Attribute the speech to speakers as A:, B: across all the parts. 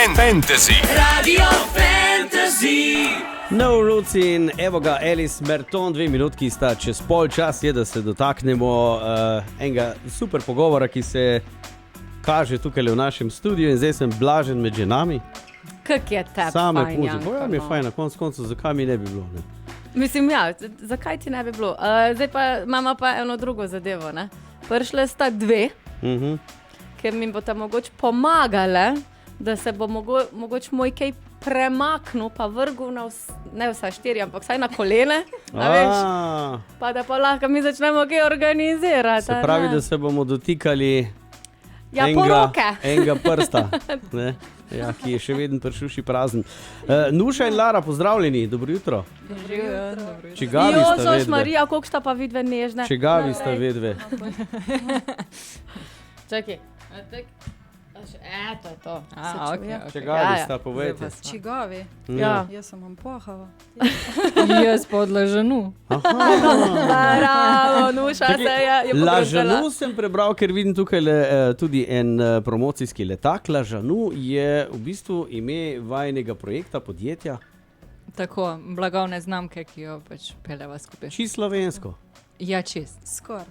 A: Fantasy.
B: Radio Fantasy.
C: No Roots in evo ga Alice Merton, 2 minutki sta čez pol čas je, da se dotaknemo enega super pogovora, ki se kaže tukaj v našem studiu in zdaj sem blažen med ženami.
D: Kak je te
C: Same
D: fajn,
C: puzi.
D: Janko,
C: Boja mi je
D: no.
C: fajn, na koncu, zakaj mi ne bi bilo, ne?
D: Mislim, ja, zakaj ti ne bi bilo? Zdaj pa imamo pa eno drugo zadevo, ne? Prišle sta dve, ker mi bo ta mogoče pomagale, da se bo mogoče moj kaj premaknil, pa vrgel na ne vsaj 4, ampak vsaj na kolene, veš? Pa da pa lahko mi začnemo kaj organizirati.
C: Se pravi, da se bomo dotikali
D: poroke.
C: enega prsta, ne? Ja, ki je še vedno pršuši prazen. Nuša in Lara, pozdravljeni, dobro jutro. Čigavi sta
D: Jožoš,
C: vedve.
D: Marija, koliko sta pa vidve nežne.
C: Čigavi sta vedve.
D: Čakaj. To je to.
C: Čigavi sta, povejte.
E: Čigavi?
D: Ja.
E: Jaz sem vam pohava.
F: Jaz pa od Lažanu.
D: Bravo, Nuša se je pogrešala.
C: Lažanu sem prebral, ker vidim tukaj tudi en promocijski letak. Lažanu je v bistvu ime vajnega projekta, podjetja.
F: Tako, blagovne znamke, ki jo pač peljeva skupaj.
C: Čisto slovensko.
F: Ja, čist.
E: Skoraj.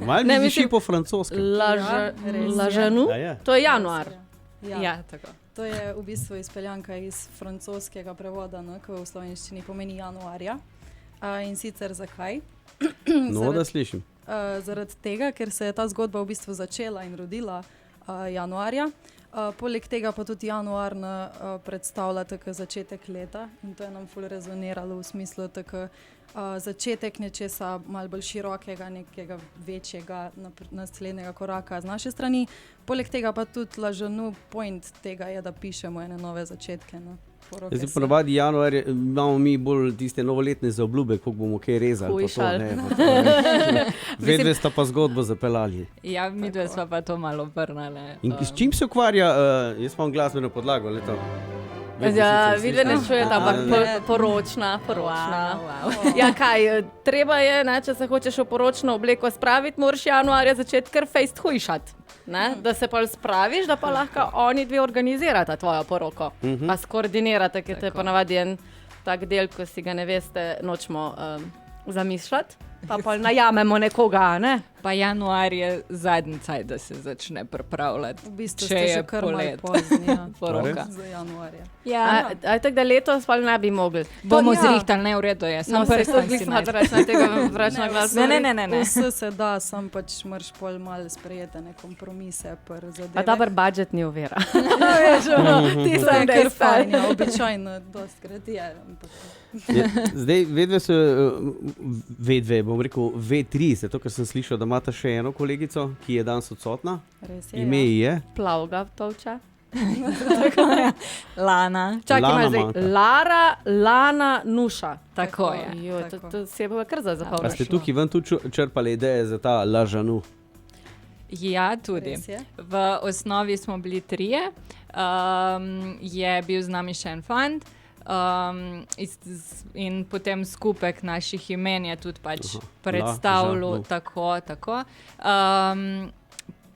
C: Malo mi
D: Ne,
C: diši
D: mislim-
C: po francoskem.
E: res je.
D: Lažanu?
C: Ja, je.
D: To je januar.
F: Ja, tako.
E: To je v bistvu izpeljanka iz francoskega prevoda, no, ki v slovenščini pomeni januarja. In sicer zakaj?
C: No, da slišim.
E: Zaradi tega, ker se je ta zgodba v bistvu začela in rodila januarja. Poleg tega pa tudi januar predstavlja tako začetek leta in to je nam ful rezoniralo v smislu tako začetek nečesa malo bolj širokega, nekega večjega naslednjega koraka z naše strani. Poleg tega pa tudi Lažanu point tega je, da pišemo ene nove začetke. No.
C: Zdaj ponavadi januar imamo mi bolj tiste novoletne zaobljube, koliko bomo kaj rezali.
D: Hujšali.
C: Vedve sta pa zgodbo zapeljali.
F: Ja, mi dve sva pa to malo obrnali.
C: In s čim se ukvarja, jaz imam glasbeno podlago, leto.
D: Ja, vidve ne čujete, ampak poročna. Ja, kaj, treba je, ne, če se hočeš v poročno obleko spraviti, moraš januarja začeti kar fejst hujšati. Ne? Da se pa spraviš, da pa lahko oni dve organizirata tvojo poroko. Pa skoordinirate, ker te ponavadi en tak del, ko si ga ne veste, nočemo zamišljati. Pa pol najamemo nekoga, ne?
F: Pa januar je zadnji cajt, da se začne pripravljati.
E: V bistvu
F: če
E: ste
F: je
E: že kar malo
F: polet.
E: pozni, ja.
F: Poroka.
E: Za januarja.
F: Ja,
D: Tako da letos pa ne bi mogli.
F: bomo
E: ja.
F: zrihtali, ne v redu je. Sam
D: se
F: prstan si
D: smo
F: naj.
D: zračna tega vračna glasa.
F: Ne.
E: Vse se da, sam pač moraš pol malo sprejeti kompromise per zadeve.
D: A dober budžet ni uvera.
E: Ti
D: sem
E: kar
D: res
E: fajn, ja, običajno dostkrat je. ampak-
C: Zdaj, vedve so, vedve, bom rekel, V3, zato ker sem slišal, da imata še eno kolegico, ki je danes odsotna.
E: Res je,
C: Ime ji je.
D: Plavga tolča.
F: Lana.
D: Čakaj,
C: Lana
D: malo zdaj.
C: manjka.
D: Lara, Lana, Nuša.
F: Tako je.
D: Jo, to se je bilo kar za
C: A
D: zapolniti.
C: ste tukaj ven tu črpali ideje za ta Lažanu?
F: Ja, tudi.
E: Res je.
F: V osnovi smo bili 3, je bil z nami še en fant in potem skupek naših imen je tudi pač predstavljal tako.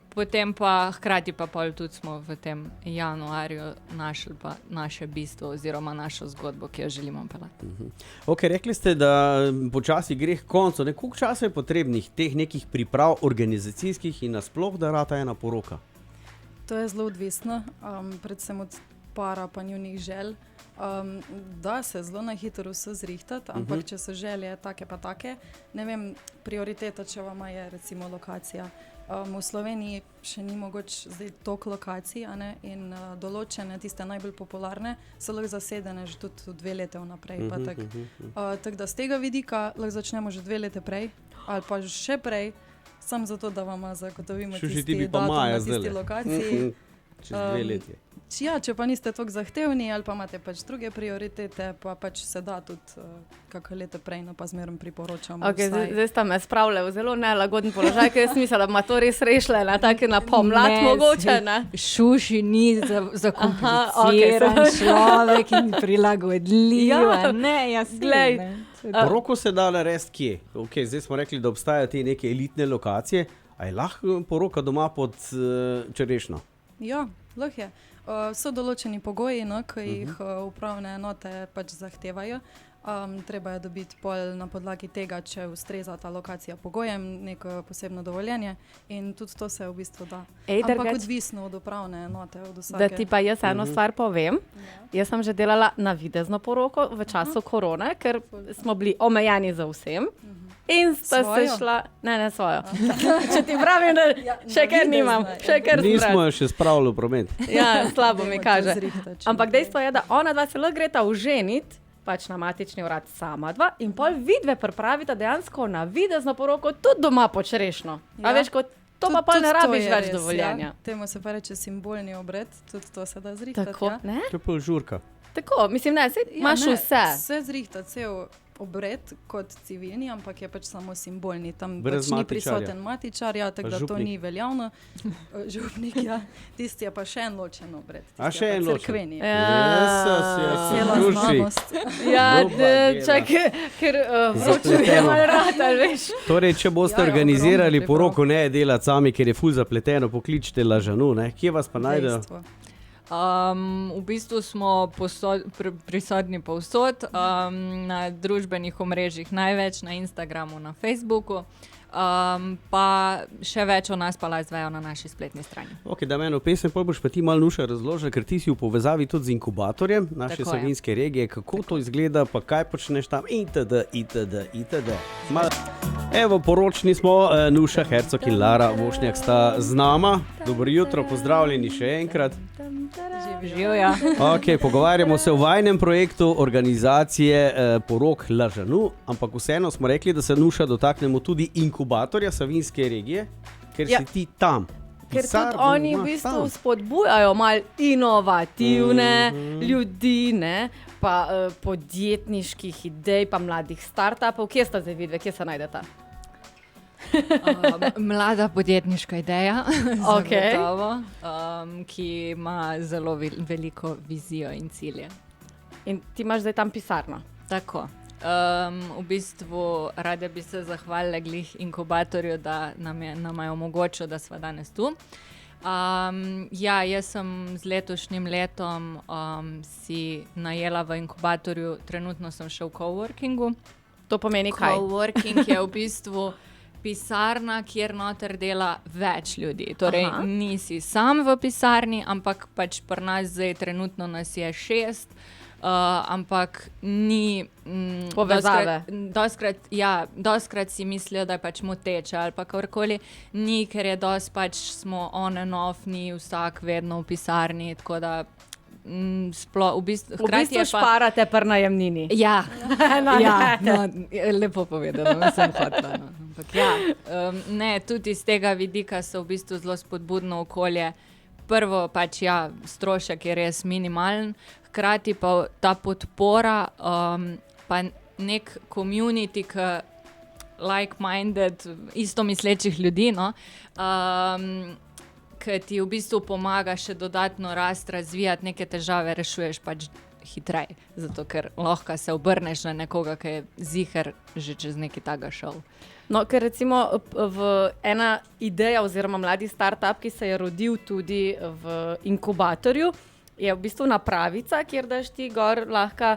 F: Potem pa hkrati pa pol tudi smo v tem januarju našli pa naše bistvo oziroma našo zgodbo, ki jo želimo peljati.
C: Ok, rekli ste, da počasi gre k koncu. Koliko časa je potrebnih teh nekih priprav organizacijskih in nasploh, da rata ena poroka?
E: To je zelo odvisno, predvsem od para pa njunih želj. Da se zelo na hitro vse zrihtati, ampak če so želje take pa take, ne vem, prioriteta, če vama je recimo lokacija. V Sloveniji še ni mogoče zdaj toliko lokacij, a ne, in določene, tiste najbolj popularne, so lahko zasedene že tudi 2 leta vnaprej. Tako da z tega vidika lahko začnemo že 2 leta prej, ali pa še prej, samo zato, da vam zagotovimo
C: Šuši, ti
E: tisti
C: bi pa
E: datum
C: maja
E: na tisti
C: zdajle.
E: lokaciji.
C: Čez 2 leti.
E: Ja, če pa niste toliko zahtevni ali pa imate pač druge prioritete, pa pač se da tudi kakšno leto prej, no pa zmeraj priporočamo.
D: Okay, zdaj sta me spravili v zelo nelagoden položaj, ker jaz mislim, da bomo to res rešili na taki na pomlad mogoče, ne?
F: Šuši ni zakompliciran človek in prilagodljiv.
D: Ja.
F: Ne, jaz
D: Glej.
C: Poroko se da narediti kje? Okay, zdaj smo rekli, da obstajajo te neke elitne lokacije. A je lahko poroka doma pod čerešno?
E: Ja, lahko je. So določeni pogoji, no, ki jih upravne enote pač zahtevajo. Treba je dobiti pol na podlagi tega, če ustreza ta lokacija pogojem, neko posebno dovoljenje in tudi to se v bistvu da. Ampak odvisno od upravne enote, od vsake.
D: Da ti pa jaz eno stvar povem. Jaz sem že delala navidezno poroko v času korone, ker smo bili omejeni za vsem. In sta se šla, ne svojo. Če ti pravim, da še kar nimam, še kar
C: nismo jo še spravili v promet.
D: Ja, slabo mi kaže. Ampak dejstvo je, da ona dva se lahko greta uženit, pač na matični urad sama dva in pol vidve pripravita dejansko navidezno poroko tudi doma počrešno. A veš, kot to pa pol ne rabiš več dovoljenja.
E: Temu se pa reče simbolni obred, tudi to se da zrihtati.
D: Tako, ne?
C: To je pol žurka.
D: Tako, mislim, ne, imaš vse.
E: Vse zrihta, cel obred kot civilni, ampak je pač samo simbolni. Tam
C: brez
E: pač ni prisoten matičar, ja, tako da to ni veljavno. Župnik, ja. Tisti je pa še en ločen obred.
C: A še en ločen?
E: Crkveni.
C: Cela
E: znanost.
D: Ja, čakaj, ker vroče je malo rad, ali veš.
C: Torej, če boste organizirali poroko, ne delati sami, ker je ful zapleteno, pokličite Lažanu, ne? Kje vas pa najdejo?
F: V bistvu smo prisotni povsod, na družbenih omrežjih največ, na Instagramu, na Facebooku, pa še več o nas pa lahko izvejo na naši spletni strani.
C: Ok, da meni pesem, pol boš pa ti malo Nuša razložila, ker ti si v povezavi tudi z inkubatorjem naše Savinjske regije, kako to izgleda, pa kaj počneš tam, itd. Evo, poročni smo, Nuša Hercog in Lara Vošnjak sta z nama. Dobro jutro, pozdravljeni še enkrat.
F: Živja.
C: Ok, pogovarjamo se o vajnem projektu organizacije porok Lažanu, ampak vseeno smo rekli, da se Nuša dotaknemo tudi inkubatorja Savinjske regije, ker si ti tam.
D: Ker tudi oni v bistvu spodbujajo malo inovativne ljudi, ne, pa podjetniških idej, pa mladih startupov. Kje sta zdaj vidve, kje se najdeta?
F: Mlada podjetniška ideja,
D: Okay.
F: ki ima zelo veliko vizijo in cilje.
D: In ti imaš zdaj tam pisarno?
F: Tako. V bistvu rada bi se zahvalila glih inkubatorju, da nam je omogočil, da sva danes tu. Ja, jaz sem z letošnjim letom si najela v inkubatorju, trenutno sem še v coworkingu.
D: To pomeni kaj?
F: Coworking je v bistvu pisarna, kjer noter dela več ljudi. Torej, nisi sam v pisarni, ampak pač pri nas zdaj trenutno nas je 6, ampak ni
D: povezave.
F: Doskrat si mislijo, da je pač moteče ali pa kakorkoli. Ni, ker je pač smo on and off, ni vsak vedno v pisarni, tako da v bistvu
D: šparate pri najemnini.
F: Ja, lepo povedano, sem hotela. Ne, tudi iz tega vidika so v bistvu zelo spodbudno okolje. Prvo pač strošek je res minimalen, hkrati pa ta podpora, pa nek community, like-minded, istomislečih ljudi, no, ki ti v bistvu pomaga še dodatno razvijati neke težave, rešuješ pač hitreje, zato ker lahko se obrneš na nekoga, ki je ziher že čez neki taga šel.
D: No, ker recimo ena ideja oziroma mladi startup, ki se je rodil tudi v inkubatorju, je v bistvu napravica, kjer daš ti gor lahko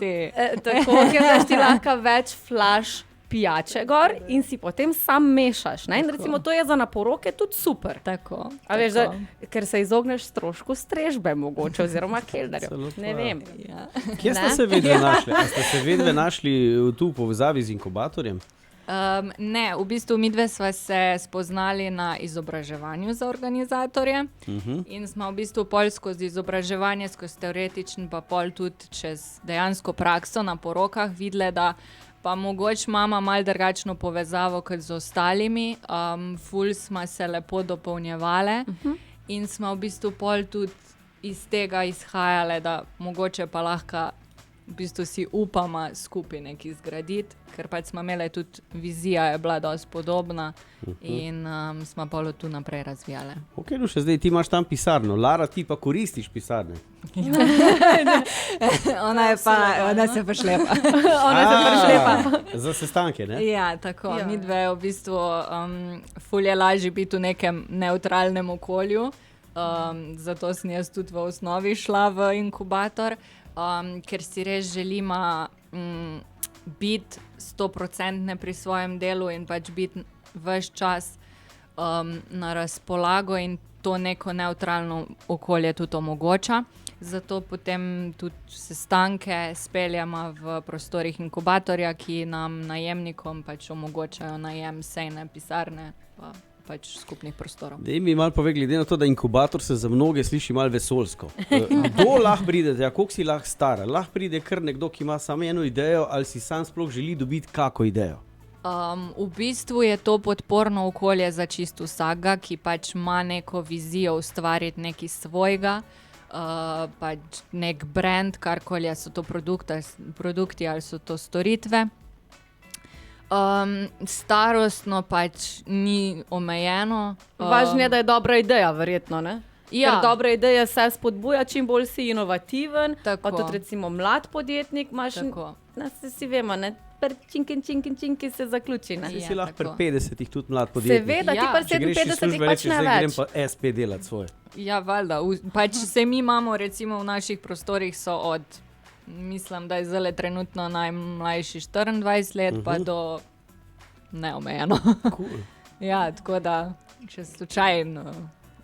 D: kjer daš ti lahko več flash pijače gor in si potem sam mešaš. Ne? In recimo to je za na poroke tudi super.
F: Tako.
D: A veš, ker se izogneš strošku strežbe mogoče oziroma kelnerjev. Ne vem.
F: Ja.
C: Kje ste se vedve našli? A ste se vedve našli tu v povezavi z inkubatorjem?
F: Ne, v bistvu midve sva se spoznali na izobraževanju za organizatorje in smo v bistvu pol skozi izobraževanje, skozi teoretičen pa pol tudi čez dejansko prakso na porokah videli, da pa mogoče imamo malo drugačno povezavo kot z ostalimi. Ful smo se lepo dopolnjevale in smo v bistvu pol tudi iz tega izhajale, da mogoče pa lahko v bistvu si upamo skupaj nekaj zgraditi, ker pač smo imeli tudi vizija, je bila dosti podobna in smo pol tu naprej razvijale.
C: Ok, no še zdaj ti imaš tam pisarno. Lara, ti pa koristiš pisarne.
F: Ona se pa šlepa.
C: Za sestanke, ne?
F: Ja, tako. Midve v bistvu ful je lažje biti v nekem nevtralnem okolju, zato sem jaz tudi v osnovi šla v inkubator, ker si res želimo biti 100% pri svojem delu in pač biti ves čas na razpolago in to neko neutralno okolje tudi omogoča. Zato potem tudi sestanke speljamo v prostorih inkubatorja, ki nam najemnikom pač omogočajo najem sejne pisarne pa pač skupnih prostorov.
C: Dej mi malo pove, glede na to, da inkubator se za mnoge sliši malo vesoljsko. Kdo lahko pride, koliko si lahko stara? Lahko pride kar nekdo, ki ima samo eno idejo ali si sam sploh želi dobiti kako idejo?
F: V bistvu je to podporno okolje za čisto vsakega, ki pač ima neko vizijo ustvariti nekaj svojega, pač nek brand, karkoli so to produkti ali so to storitve. Starostno pač ni omejeno.
D: Važno je, da je dobra ideja, verjetno, ne?
F: Ja.
D: Ker dobra ideja se spodbuja, čim bolj si inovativen,
F: Tako.
D: pa tudi recimo mlad podjetnik imaš,
F: Tako.
D: si vemo, ne? Činki se zaključi, ne?
C: Si lahko pri
F: tako.
C: 50-ih tudi mlad podjetnik.
D: Seveda, ti
F: Ja.
D: pa
C: Če greš iz
D: 57
C: službe,
D: pač
C: rečeš,
D: ne
C: zdaj grem
D: več.
C: pa SP delati svoje.
F: Ja, valjda. Pač se mi imamo, recimo v naših prostorih so od, mislim, da je zdaj trenutno najmlajši 24 let, pa do neomejeno.
C: Cool.
F: Ja, tako da, če slučajno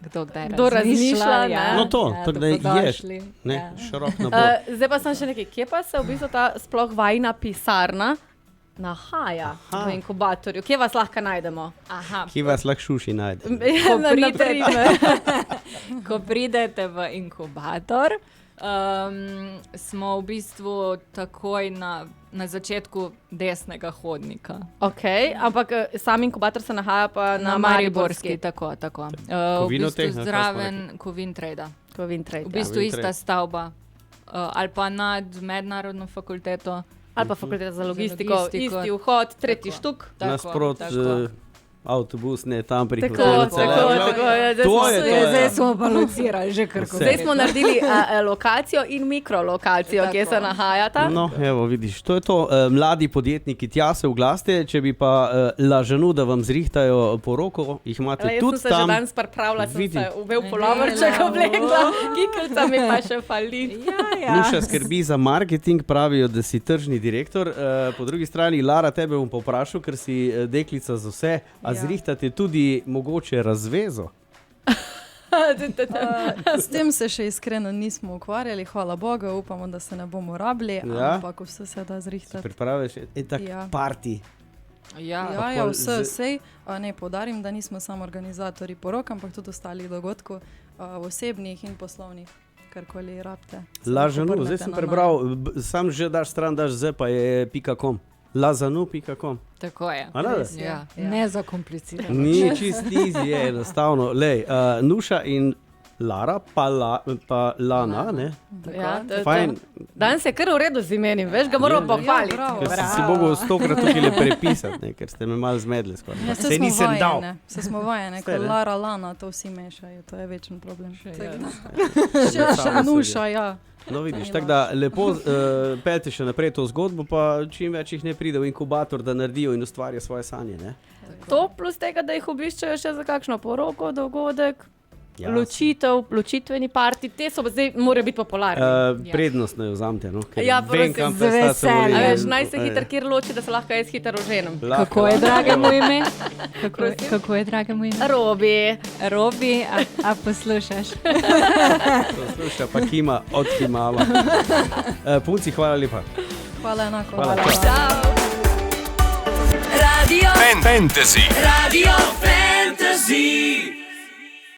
F: kdo kdaj
D: Kdo razmišlja, ne?
C: No to, tako da je,
F: dobrodošli.
C: ne,
F: Ja.
C: širok nabor.
D: Zdaj pa sem še nekaj, kje pa se v bistvu ta sploh vajna pisarna nahaja v inkubatorju? Kje vas lahko najdemo?
F: Aha,
C: Kje vas lahko šuši najde?
D: Na primer.
F: ko pridete v inkubator, smo v bistvu takoj na začetku desnega hodnika.
D: Ok, ampak sam inkubator se nahaja pa na Mariborski.
F: Tako. V
C: Kovinoteh,
F: bistvu
C: ali kaj smo
F: zraven Kovintrada.
D: Kovintrade,
F: V bistvu
C: Ja.
F: ista stavba. Ali pa nad mednarodno fakulteto.
D: ali pa fakulteta za logistiko,
F: logistiko.
D: isti vhod, tretji štuk.
F: Tako.
C: Avtobus, ne, tam pri
D: Tako,
C: hotelu
D: tako,
C: Celje.
D: tako. Ja, zdaj
C: To
D: smo-
C: je to, ja.
F: Zdaj smo pa locirali že kar
C: Vse.
D: Zdaj smo naredili lokacijo in mikrolokacijo, kje se
F: Tako.
D: nahajata.
C: No, evo, vidiš, to je to. Mladi podjetniki, tja se oglaste, če bi pa lažanu, da vam zrihtajo poroko, jih imate
D: Jaz sem
C: tudi
D: se že
C: tam.
D: danes pripravila, sem
C: Vidi.
D: se uvel polovrček
F: Ne,
D: oblekla, kikelca mi pa še fali.
C: Nuša skrbi za marketing, pravijo, da si tržni direktor. Po drugi strani, Lara, tebe bom povprašal, ker si deklica za vse, a zrihtate tudi mogoče razvezo?
E: S tem se še iskreno nismo ukvarjali, hvala Bogu, upamo, da se ne bomo rabili,
C: Ja.
E: ampak vse se da zrihtati.
C: Pripraviš en tak
E: Ja.
C: party.
E: Ja,
C: pol
E: vse,
C: z-
E: sej, ne poudarim, da nismo samo organizatorji porok, ampak tudi ostalih dogodkov, osebnih in poslovnih, karkoli rabite. se lahko
C: Lažanu,
E: obrnete
C: zdaj sem
E: na
C: prebral, sam že daš stran, daš z, pa je .com. lazanu.com.
F: Tako je.
C: A ne?
E: Res je.
F: Ja.
E: Ja.
F: Ne zakomplicirano.
C: Ni čist easy, je enostavno. Lej, Nuša in Lara, pa Lana, ne?
D: Ja,
C: Fajn,
D: danes je kar v redu z imenim, veš, ga moramo
C: Ja,
D: pohvaliti.
E: bravo.
C: ker si mogel 100-krat tukaj le prepisati, ne? Ker ste me malo zmedli skoraj.
E: Ja,
C: Se nisem dal.
E: Se smo vajene,
C: Ste,
E: kot
C: ne?
E: Lara, Lana, to vsi mešajo, to je večen problem.
C: Ja,
E: Še Nuša, ja.
C: No, vidiš, tako da lepo peljte še naprej to zgodbo, pa čim več jih ne pride v inkubator, da naredijo in ustvarijo svoje sanje. Ne?
D: To plus tega, da jih obiščajo še za kakšno poroko, dogodek,
C: Ja,
D: ločitev, ločitveni parti, te so zdaj morajo biti popularni.
C: prednostno jo vzamete, no? Ker
D: Ja,
C: vem,
D: prosim,
C: kam
F: z
C: ta sta se
F: veseljem.
C: volila.
D: A veš, naj se hitro kjer loči, da se lahko jaz hitro oženim.
C: Lahko,
F: Kako je,
C: lahko.
F: dragemu ime? Kako je, dragemu ime?
D: Robi.
F: Robi, a poslušaš?
C: Posluša, pa kima, odkimava. Punci, hvala lepa.
E: Hvala enako.
C: Hvala.
D: Ciao.
B: Radio
A: Fantasy.
B: Radio Fantasy.